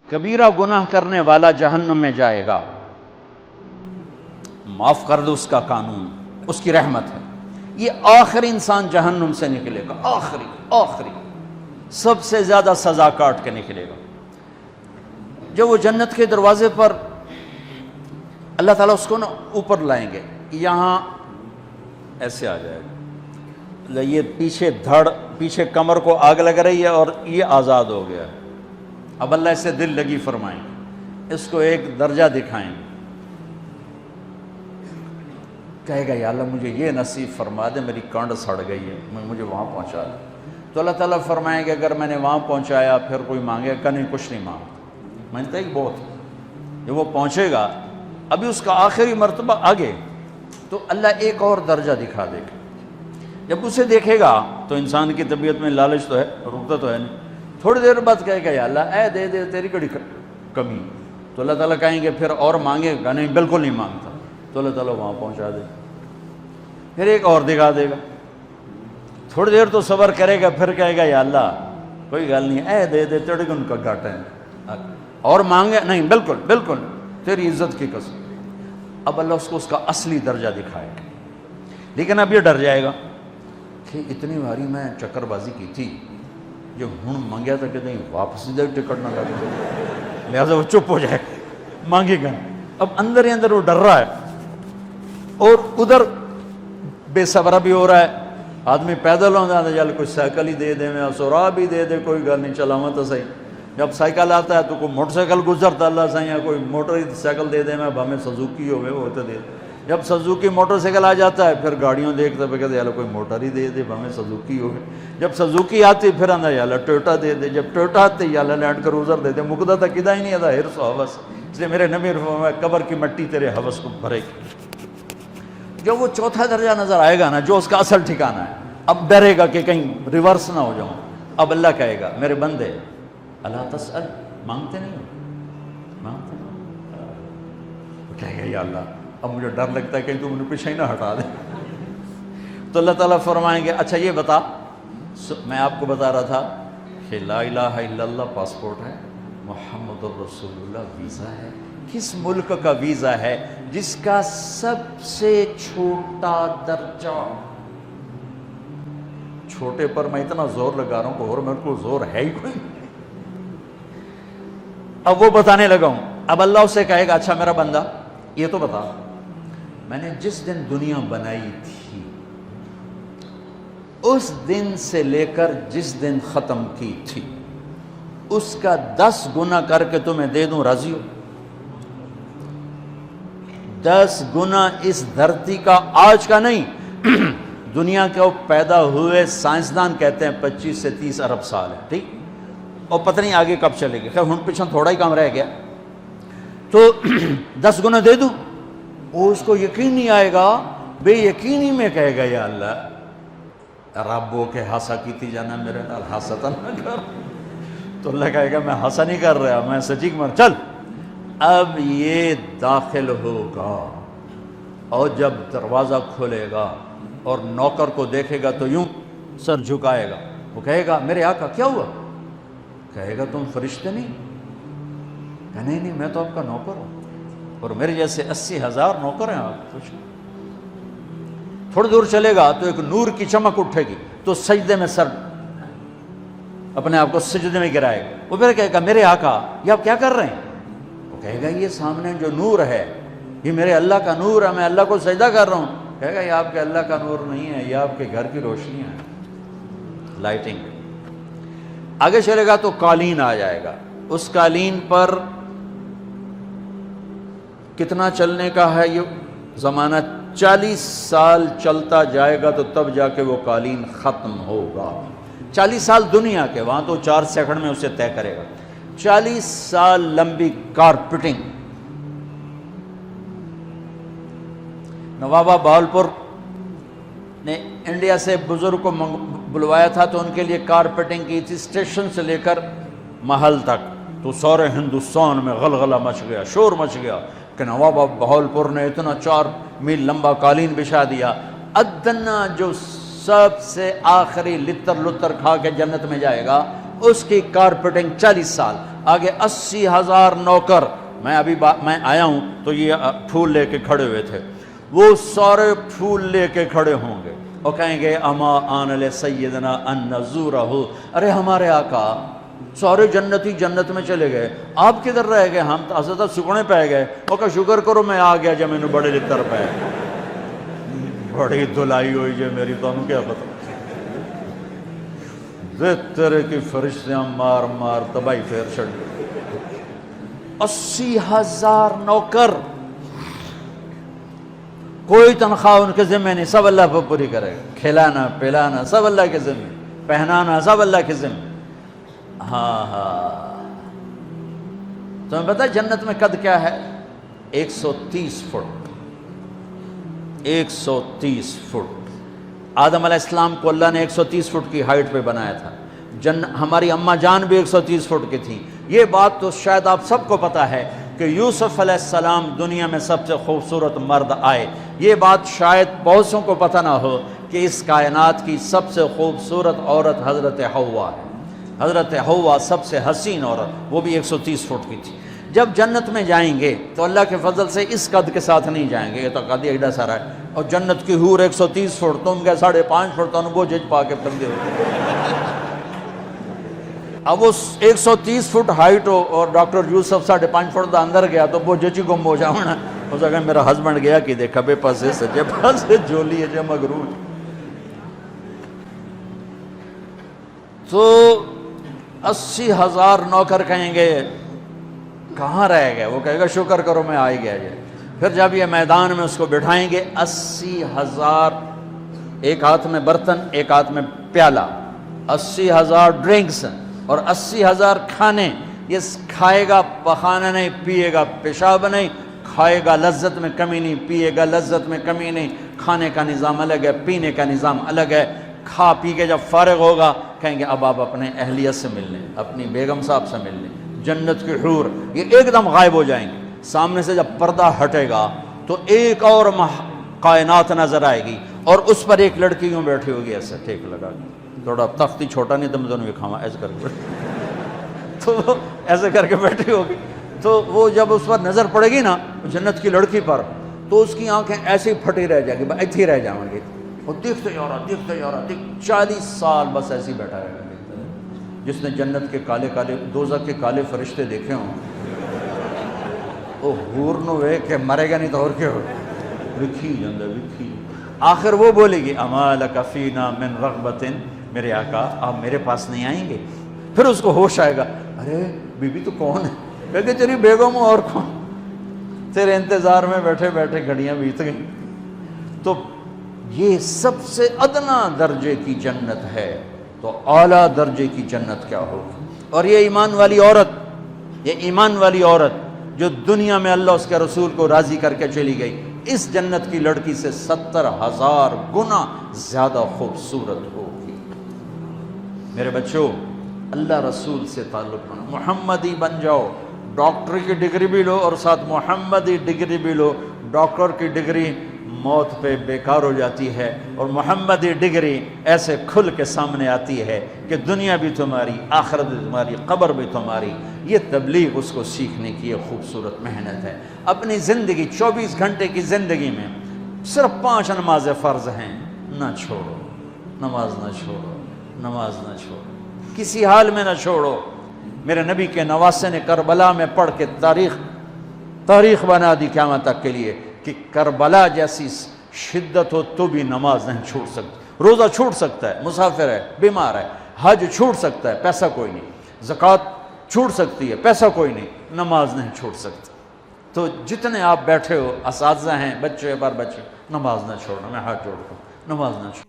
کبیرہ گناہ کرنے والا جہنم میں جائے گا، معاف کر دو اس کا قانون، اس کی رحمت ہے، یہ آخری انسان جہنم سے نکلے گا، آخری سب سے زیادہ سزا کاٹ کے نکلے گا۔ جب وہ جنت کے دروازے پر اللہ تعالیٰ اس کو نا اوپر لائیں گے، یہاں ایسے آ جائے گا، یہ پیچھے کمر کو آگ لگ رہی ہے اور یہ آزاد ہو گیا ہے۔ اب اللہ اسے دل لگی فرمائیں گے، اس کو ایک درجہ دکھائیں گے، کہے گا یا اللہ مجھے یہ نصیب فرما دے، میری کانڈ سڑ گئی ہے، مجھے وہاں پہنچا دے۔ تو اللہ تعالیٰ فرمائیں گے اگر میں نے وہاں پہنچایا پھر کوئی مانگے گا نہیں، کچھ نہیں مانگتا، مانگتا ہی بہت۔ جب وہ پہنچے گا ابھی اس کا آخری مرتبہ آگے، تو اللہ ایک اور درجہ دکھا دے گا۔ جب اسے دیکھے گا تو انسان کی طبیعت میں لالچ تو ہے، رکتا تو ہے نہیں، تھوڑی دیر بعد کہے گا یا اللہ اے دے دے، تیری کڑی کمی۔ تو اللہ تعالیٰ کہیں گے پھر اور مانگے گا نہیں، بالکل نہیں مانگتا، تو اللہ تعالیٰ وہاں پہنچا دے، پھر ایک اور دکھا دے گا، تھوڑی دیر تو صبر کرے گا، پھر کہے گا یا اللہ کوئی گل نہیں، اے دے دے، تیرے کو ان کا گھاٹا ہے، اور مانگے نہیں، بالکل تیری عزت کی قسم۔ اب اللہ اس کو اس کا اصلی درجہ دکھائے گا، لیکن اب یہ ڈر جائے گا کہ اتنی باری میں چکر بازی کی تھی، جو ہن مانگیا تھا کہ نہیں واپس دے ٹکٹ نہ لگے، لہٰذا وہ چپ ہو جائے گا، مانگے گا۔ اب اندر ہی اندر وہ ڈر رہا ہے، اور ادھر بے صبرا بھی ہو رہا ہے، آدمی پیدل ہوتا ہے چل کوئی سائیکل ہی دے دے، میں سورا بھی دے دے، کوئی گل نہیں، چلاواں تو صحیح۔ جب سائیکل آتا ہے تو کوئی موٹر سائیکل گزرتا اللہ صحیح ہے، کوئی موٹر سائیکل دے دے، میں ہمیں سزوکی ہوئے وہ تو دے۔ جب سزوکی موٹر سائیکل آ جاتا ہے پھر گاڑیوں دیکھتا پہ کہتے ہیں کوئی موٹر ہی دے دے، ہمیں سزوکی ہوئے۔ جب سزوکی آتی پھر آندہ یا اللہ ٹویوٹا دے دے، جب ٹویوٹا آتے یا اللہ لینڈ کروزر دے دے، مقدہ تھا کدہ ہی نہیں آتا حرص و حوث، اس لیے میرے نبی فرمایا قبر کی مٹی تیرے حوث کو بھرے گی۔ جو وہ چوتھا درجہ نظر آئے گا نا، جو اس کا اصل ٹھکانہ ہے، اب ڈرے گا کہ کہیں ریورس نہ ہو جاؤں۔ اب اللہ کہے گا میرے بندے اللہ تسأل، مانگتے نہیں ہو، مانگتے نہیں ہو، کہے گا یا اللہ اب مجھے ڈر لگتا ہے کہیں تو مجھے پیچھے ہی نہ ہٹا دے۔ تو اللہ تعالیٰ فرمائیں گے اچھا یہ بتا، میں آپ کو بتا رہا تھا کہ لا الہ الا اللہ پاسپورٹ ہے، محمد الرسول اللہ ویزا ہے، کس ملک کا ویزا ہے جس کا سب سے چھوٹا درجہ، چھوٹے پر میں اتنا زور لگا رہا ہوں کہ اور میرے کو زور ہے ہی کوئی، اب وہ بتانے لگا ہوں۔ اب اللہ اسے کہے گا اچھا میرا بندہ یہ تو بتا، میں نے جس دن دنیا بنائی تھی اس دن سے لے کر جس دن ختم کی تھی اس کا 10 گنا کر کے تمہیں دے دوں، راضی ہو؟ 10 گنا اس دھرتی کا، آج کا نہیں، دنیا کے پیدا ہوئے سائنسدان کہتے ہیں 25 سے 30 ارب سال ہے، ٹھیک، اور پتہ نہیں آگے کب چلے گی، خیر ہن پیچھے تھوڑا ہی کام رہ گیا، تو 10 گنا دے دوں۔ وہ اس کو یقین نہیں آئے گا، بے یقینی میں کہے گا یا اللہ ربو کے ہاسا کیتی جانا میرے نال ہاستا نہ کر، تو اللہ کہے گا میں ہاسا نہیں کر رہا، میں سچی مر، چل اب یہ داخل ہوگا، اور جب دروازہ کھولے گا اور نوکر کو دیکھے گا تو یوں سر جھکائے گا، وہ کہے گا میرے آقا کیا ہوا؟ کہے گا تم فرشتے نہیں؟ کہ نہیں میں تو آپ کا نوکر ہوں، اور میرے جیسے 80,000 نوکر ہیں آپ، کچھ تھوڑی دور چلے گا تو ایک نور کی چمک اٹھے گی، تو سجدے میں سر اپنے آپ کو سجدے میں گرائے گا، وہ پھر کہے گا میرے آقا یہ آپ کیا کر رہے ہیں؟ وہ کہے گا یہ سامنے جو نور ہے یہ میرے اللہ کا نور ہے، میں اللہ کو سجدہ کر رہا ہوں۔ کہے گا یہ آپ کے اللہ کا نور نہیں ہے، یہ آپ کے گھر کی روشنیاں ہیں، لائٹنگ۔ آگے چلے گا تو قالین آ جائے گا، اس قالین پر کتنا چلنے کا ہے یہ زمانہ، 40 سال چلتا جائے گا تو تب جا کے وہ قالین ختم ہوگا۔ 40 سال دنیا کے، وہاں تو 4 سیکنڈ میں اسے طے کرے گا۔ 40 سال لمبی کارپیٹنگ۔ نوابہ بہاولپور نے انڈیا سے بزرگ کو بلوایا تھا تو ان کے لیے کارپیٹنگ کی تھی، اسٹیشن سے لے کر محل تک، تو سارے ہندوستان میں غلغلہ مچ گیا، شور مچ گیا کہ نواب بہاولپور نے اتنا 4 میل لمبا قالین بچھا دیا۔ ادنا جو سب سے آخری لتر لتر کھا کے جنت میں جائے گا اس کی کارپیٹنگ 40 سال، آگے 80,000 نوکر. میں آیا ہوں تو یہ پھول لے کے کھڑے ہوئے تھے، وہ سارے پھول لے کے کھڑے ہوں گے اور کہیں گے اما آن لسیدنا ان نزورہ، ارے ہمارے آقا سارے جنتی جنت میں چلے گئے، آپ کدھر رہ گئے؟ ہم تو حضرت سکنے پہ گئے. وہ کہ شکر کرو میں آ گیا جب میں بڑے لتر پہ بڑی دھلائی ہوئی جو میری، تو ہم کیا پتہ تیرے کی فرشتیاں مار مار تباہی پھیر چھڑ. 80,000 نوکر، کوئی تنخواہ ان کے ذمہ نہیں، سب اللہ پر پوری کرے گا، کھلانا پلانا سب اللہ کے ذمہ، پہنانا سب اللہ کے ذمہ. ہاں تمہیں پتہ ہے جنت میں قد کیا ہے؟ 130 فٹ. 130 فٹ. آدم علیہ السلام کو اللہ نے 130 فٹ کی ہائٹ پہ بنایا تھا. ہماری اماں جان بھی 130 فٹ کی تھی. یہ بات تو شاید آپ سب کو پتہ ہے کہ یوسف علیہ السلام دنیا میں سب سے خوبصورت مرد آئے. یہ بات شاید بہت سوں کو پتہ نہ ہو کہ اس کائنات کی سب سے خوبصورت عورت حضرت حوا ہے. حضرت حوا سب سے حسین عورت، وہ بھی 130 فٹ کی تھی. جب جنت میں جائیں گے تو اللہ کے فضل سے اس قد کے ساتھ نہیں جائیں گے، یہ تو قد ایڈا سارا ہے، اور جنت کی حور 130 فٹ، تم گئے 5.5 فٹ، تو وہ جج پا کے پندے ہوتے. اب وہ 130 فٹ ہائٹ ہو اور ڈاکٹر یوسف 5.5 فٹ دا اندر گیا تو وہ جچی گم ہو جاؤنا. ہو سکتا میرا ہسبینڈ گیا کہ دیکھا بے پاسے سجے پاسے جولی ہے جو مغرور. تو 80,000 نوکر کہیں گے کہاں رہ گئے؟ وہ کہے گا شکر کرو میں آ ہی گیا. پھر جب یہ میدان میں اس کو بٹھائیں گے، 80,000، ایک ہاتھ میں برتن ایک ہاتھ میں پیالہ، 80,000 ڈرنکس اور 80,000 کھانے. یہ کھائے گا پخانا نہیں، پیے گا پیشاب نہیں، کھائے گا لذت میں کمی نہیں، پیے گا لذت میں کمی نہیں. کھانے کا نظام الگ ہے، پینے کا نظام الگ ہے. کھا پی کے جب فارغ ہوگا کہیں گے اب آپ اپنے اہلیت سے مل لیں، اپنی بیگم صاحب سے مل لیں. جنت کی حور یہ ایک دم غائب ہو جائیں گے. سامنے سے جب پردہ ہٹے گا تو ایک اور کائنات نظر آئے گی، اور اس پر ایک لڑکی یوں بیٹھی ہوگی ایسے ٹھیک لگا کے، تھوڑا تختی چھوٹا نہیں تو میں دونوں کھاوا ایسے کر کے تو وہ ایسے کر کے بیٹھی ہوگی. تو وہ جب اس پر نظر پڑے گی نا جنت کی لڑکی پر، تو اس کی آنکھیں ایسی پھٹی رہ جائیں گی، ایتھی ہی رہ جائیں گی. وہ دیکھتے جا رہا 40 سال بس ایسے ہی بیٹھا رہے گا. جس نے جنت کے کالے کالے دوزخ کے کالے فرشتے دیکھے ہوں وہ حور نو وے کہ مرے گا نہیں تو اور کیا ہو وکھی جاندہ وکھی. آخر وہ بولے گی اما لک فینا من رغبت، میرے آقا آپ میرے پاس نہیں آئیں گے؟ پھر اس کو ہوش آئے گا، ارے بی بی تو کون ہے؟ کہتے تیری بیگم اور کون، تیرے انتظار میں بیٹھے بیٹھے گھڑیاں بیت گئیں. تو یہ سب سے ادنا درجے کی جنت ہے، تو اعلیٰ درجے کی جنت کیا ہوگی. اور یہ ایمان والی عورت، یہ ایمان والی عورت جو دنیا میں اللہ اس کے رسول کو راضی کر کے چلی گئی، اس جنت کی لڑکی سے 70,000 گنا زیادہ خوبصورت ہوگی. میرے بچوں، اللہ رسول سے تعلق بنا، محمدی بن جاؤ. ڈاکٹر کی ڈگری بھی لو اور ساتھ محمدی ڈگری بھی لو. ڈاکٹر کی ڈگری موت پہ بیکار ہو جاتی ہے، اور محمدی ڈگری ایسے کھل کے سامنے آتی ہے کہ دنیا بھی تمہاری، آخرت بھی تمہاری، قبر بھی تمہاری. یہ تبلیغ اس کو سیکھنے کی ایک خوبصورت محنت ہے. اپنی زندگی 24 گھنٹے کی زندگی میں صرف 5 نمازیں فرض ہیں، نہ چھوڑو. نماز نہ چھوڑو، نماز نہ چھوڑو، کسی حال میں نہ چھوڑو. میرے نبی کے نواسے نے کربلا میں پڑھ کے تاریخ بنا دی قیامت تک کے لیے کہ کربلا جیسی شدت ہو تو بھی نماز نہیں چھوٹ سکتی. روزہ چھوٹ سکتا ہے، مسافر ہے، بیمار ہے. حج چھوٹ سکتا ہے، پیسہ کوئی نہیں. زکوٰۃ چھوٹ سکتی ہے، پیسہ کوئی نہیں. نماز نہیں چھوٹ سکتی. تو جتنے آپ بیٹھے ہو، اساتذہ ہیں، بچے بار بچے، نماز نہ چھوڑنا. میں ہاتھ جوڑتا ہوں، نماز نہ چھوڑنا.